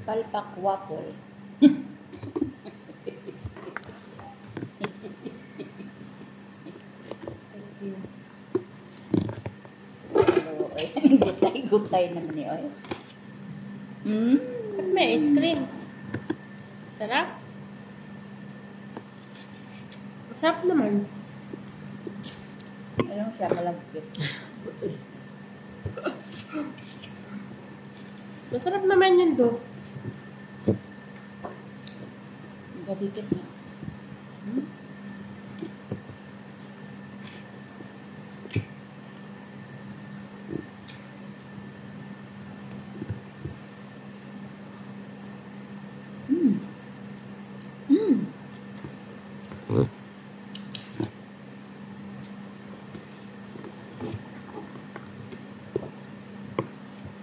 Palpak waffle. Thank you. Hello, oy. Gutay-gutay naman ni oy. May ice cream. Sarap. Sarap naman. Anong siya malagkit? Masarap naman yun do. Gabikit na.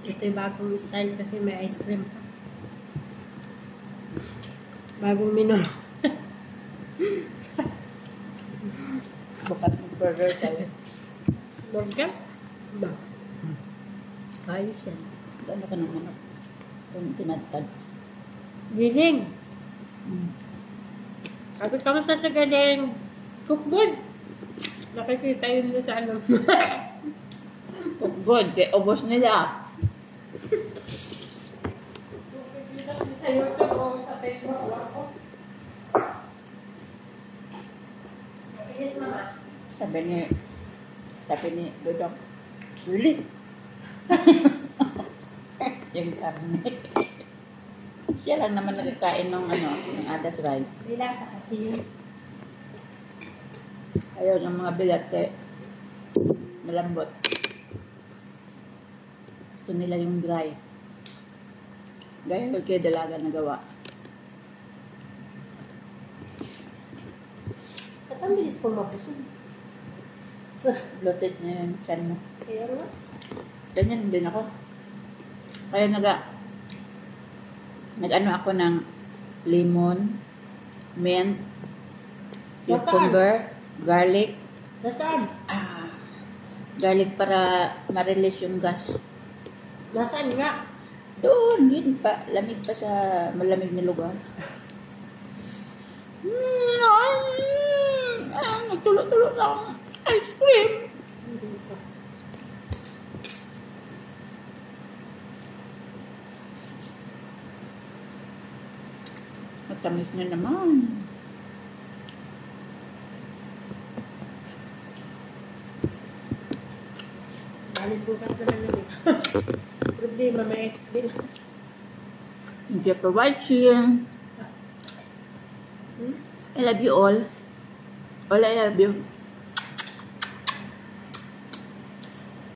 Ito yung bagong style kasi may ice cream pa. Bagong menu. Bukat ng burger tayo. Burger? Ba? Ayos yan. Ano ka ng manok? Yung tinatad. Giling. Sabi kamusta sa galing cookboard? Nakikita yun na sa ano. Oh, good. Kaya ubos nila. Nakikita ko sa YouTube o sa Facebook ako. Yes, mama. Sabi ni Dodong, sulit. Yung karne. Siya lang naman nagkakain ng ng adas rice. May lasa kasi yun. Ayaw ng mga bilate. Malambot. Gusto nila yung dry. Dahil kay dalaga na gawa. At ang bilis pong mapusog. Bloated na yung chan mo. Kaya nga. Ganyan din ako. Kaya nag-ano ako ng lemon, mint, cucumber, garlic. Nasaan? Garlic para ma-release yung gas. Nasaan nga? Doon, yun pa. Lamig pa sa malamig na lugar. Nagtulo-tulo na akong ice cream. Matamis na naman. Balik bukas na lang namin. Problema, may ice cream. Thank you for watching. I love you all. All I love you.